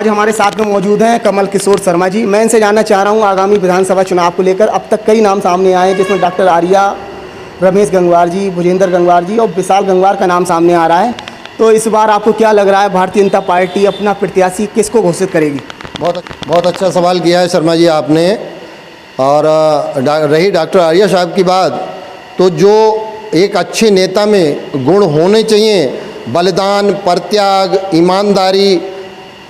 आज हमारे साथ में मौजूद हैं कमल किशोर शर्मा जी। मैं इनसे जानना चाह रहा हूं आगामी विधानसभा चुनाव को लेकर अब तक कई नाम सामने आए हैं, जिसमें डॉक्टर आर्या, रमेश गंगवार जी, भुजेंद्र गंगवार जी और विशाल गंगवार का नाम सामने आ रहा है। तो इस बार आपको क्या लग रहा है, भारतीय जनता पार्टी अपना प्रत्याशी किसको घोषित करेगी? बहुत अच्छा सवाल किया है शर्मा जी आपने। और रही डॉक्टर आर्या साहब की बात, तो जो एक अच्छे नेता में गुण होने चाहिए, बलिदान, परित्याग, ईमानदारी,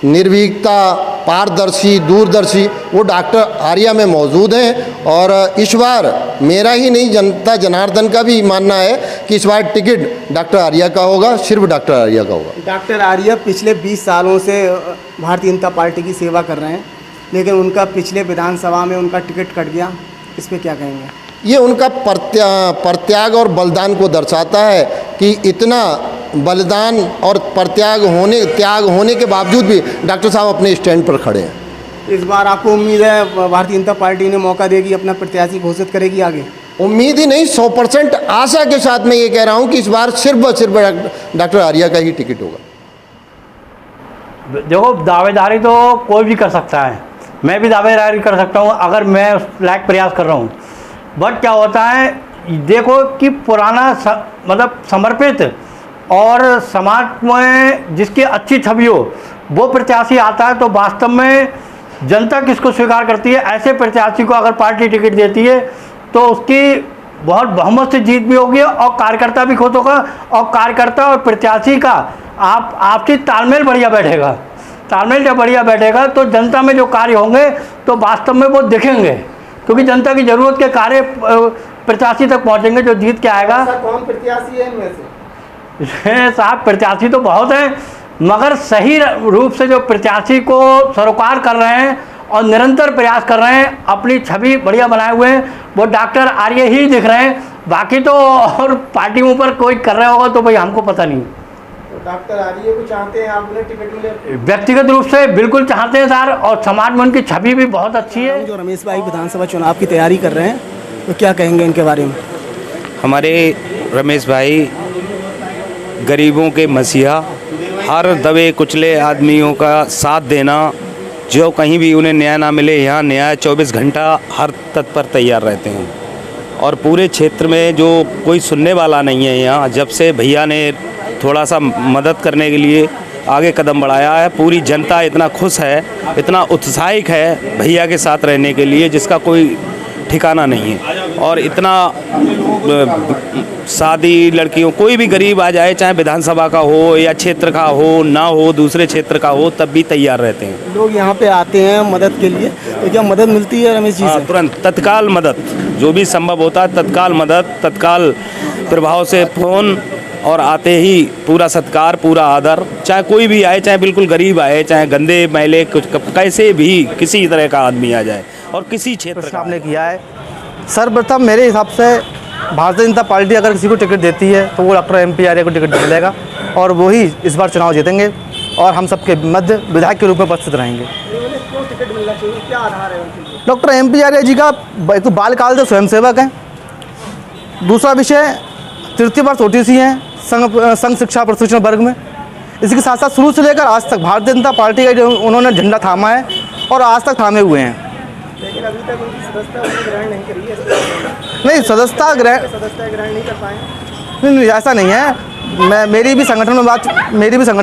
निर्भीकता, पारदर्शी, दूरदर्शी, वो डॉक्टर आर्या में मौजूद हैं। और इस बार मेरा ही नहीं, जनता जनार्दन का भी मानना है कि इस बार टिकट डॉक्टर आर्या का होगा, सिर्फ डॉक्टर आर्या का होगा। डॉक्टर आर्या पिछले 20 सालों से भारतीय जनता पार्टी की सेवा कर रहे हैं, लेकिन उनका पिछले विधानसभा में उनका टिकट कट गया, इस पर क्या कहेंगे? ये उनका परित्याग और बलिदान को दर्शाता है कि इतना बलिदान और त्याग होने के बावजूद भी डॉक्टर साहब अपने स्टैंड पर खड़े हैं। इस बार आपको उम्मीद है भारतीय जनता पार्टी ने मौका देगी, अपना प्रत्याशी घोषित करेगी आगे? उम्मीद ही नहीं, 100% आशा के साथ मैं ये कह रहा हूँ कि इस बार सिर्फ डॉक्टर आर्या का ही टिकट होगा। देखो, दावेदारी तो कोई भी कर सकता है, मैं भी दावेदारी कर सकता हूँ अगर मैं उस लायक प्रयास कर रहा हूँ। बट क्या होता है, देखो कि पुराना मतलब समर्पित और समाज में जिसकी अच्छी छवि हो वो प्रत्याशी आता है, तो वास्तव में जनता किसको स्वीकार करती है, ऐसे प्रत्याशी को अगर पार्टी टिकट देती है तो उसकी बहुत बहुमत से जीत भी होगी और कार्यकर्ता भी खुश होगा, और कार्यकर्ता और प्रत्याशी का आपसी तालमेल बढ़िया बैठेगा। तालमेल जब बढ़िया बैठेगा तो जनता में जो कार्य होंगे तो वास्तव में वो दिखेंगे, क्योंकि जनता की ज़रूरत के कार्य प्रत्याशी तक पहुंचेंगे जो जीत के आएगा। कौन प्रत्याशी है इनमें से? साहब, प्रत्याशी तो बहुत हैं, मगर सही रूप से जो प्रत्याशी को सरोकार कर रहे हैं और निरंतर प्रयास कर रहे हैं, अपनी छवि बढ़िया बनाए हुए हैं, वो डॉक्टर आर्य ही दिख रहे हैं। बाकी तो और पार्टी में ऊपर कोई कर रहा होगा तो भाई हमको पता नहीं। तो डॉक्टर आर्य को चाहते हैं आप, उन्हें टिकट मिले? व्यक्तिगत रूप से बिल्कुल चाहते हैं सर, और समाज में उनकी छवि भी बहुत अच्छी है। जो रमेश भाई विधानसभा चुनाव की तैयारी कर रहे हैं, तो क्या कहेंगे इनके बारे में? हमारे रमेश भाई गरीबों के मसीहा, हर दबे कुचले आदमियों का साथ देना, जो कहीं भी उन्हें न्याय ना मिले, यहाँ न्याय 24 घंटा हर तत्पर तैयार रहते हैं। और पूरे क्षेत्र में जो कोई सुनने वाला नहीं है, यहाँ जब से भैया ने थोड़ा सा मदद करने के लिए आगे कदम बढ़ाया है, पूरी जनता इतना खुश है, इतना उत्साहित है भैया के साथ रहने के लिए, जिसका कोई ठिकाना नहीं है। और इतना शादी लड़कियों, कोई भी गरीब आ जाए, चाहे विधानसभा का हो या क्षेत्र का हो, ना हो दूसरे क्षेत्र का हो, तब भी तैयार रहते हैं। लोग यहाँ पे आते हैं मदद के लिए, तो क्या मदद मिलती है रमेश जी से? तुरंत तत्काल मदद, जो भी संभव होता है तत्काल मदद, तत्काल प्रभाव से फ़ोन, और आते ही पूरा सत्कार, पूरा आदर, चाहे कोई भी आए, चाहे बिल्कुल गरीब आए, चाहे गंदे मैले कुछ कैसे भी किसी तरह का आदमी आ जाए, और किसी क्षेत्र का आपने किया है। सर्वप्रथम मेरे हिसाब से भारतीय जनता पार्टी अगर किसी को टिकट देती है तो वो डॉक्टर MP आर्य को टिकट मिलेगा, और वही इस बार चुनाव जीतेंगे और हम सबके मध्य विधायक के रूप में उपस्थित रहेंगे। क्यों टिकट मिलना चाहिए, क्या आधार है उनके? डॉक्टर MP आर्य जी का एक तो बालकाल से स्वयंसेवक हैं, दूसरा विषय तृतीय वर्ष OTC हैं संघ शिक्षा प्रशिक्षण वर्ग में। इसके साथ साथ शुरू से लेकर आज तक भारतीय जनता पार्टी का जो उन्होंने झंडा थामा है और आज तक थामे हुए हैं। लेकिन अभी तक उनकी सदस्यता ग्रहण नहीं करी है। नहीं, सदस्यता ग्रहण नहीं कर पाए? नहीं, ऐसा नहीं है। मेरी भी संगठन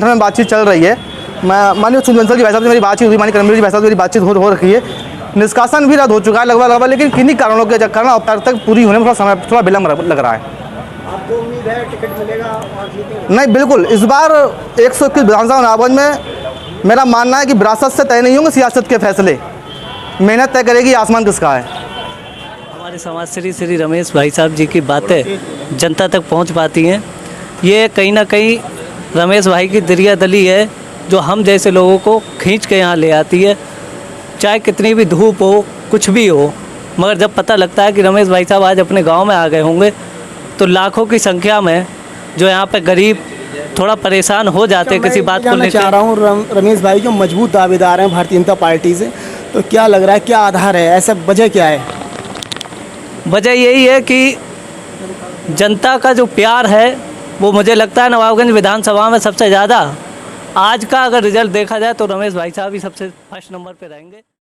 में बातचीत चल रही है। मैं माननीय सुनील बंसल जी भाई साहब से मेरी बातचीत हुई, माननीय करणवीर जी भाई साहब से मेरी बातचीत हो रखी है, निष्कासन भी रद्द हो चुका है लगभग, लेकिन किन्हीं कारणों के कारण अब तक पूरी होने में थोड़ा विलम्ब लग रहा है। आपको उम्मीद है टिकट मिलेगा और जीतेंगे? नहीं, बिल्कुल। इस बार 121 विधानसभा चुनाव में मेरा मानना है कि विरासत से तय नहीं होंगे सियासत के फैसले, मेहनत तय करेगी आसमान किसका है। हमारे समाज श्री रमेश भाई साहब जी की बातें जनता तक पहुंच पाती हैं। ये कहीं ना कहीं रमेश भाई की दरियादली है जो हम जैसे लोगों को खींच के यहाँ ले आती है, चाहे कितनी भी धूप हो, कुछ भी हो, मगर जब पता लगता है कि रमेश भाई साहब आज अपने गांव में आ गए होंगे तो लाखों की संख्या में जो यहाँ पे गरीब थोड़ा परेशान हो जाते हैं किसी बात को लेकर। चाह रहा हूँ रमेश भाई जो मजबूत दावेदार हैं भारतीय जनता पार्टी से, तो क्या लग रहा है, क्या आधार है, ऐसा वजह क्या है? वजह यही है कि जनता का जो प्यार है वो मुझे लगता है नवाबगंज विधानसभा में सबसे ज़्यादा आज का अगर रिजल्ट देखा जाए तो रमेश भाई साहब ही सबसे फर्स्ट नंबर पे रहेंगे।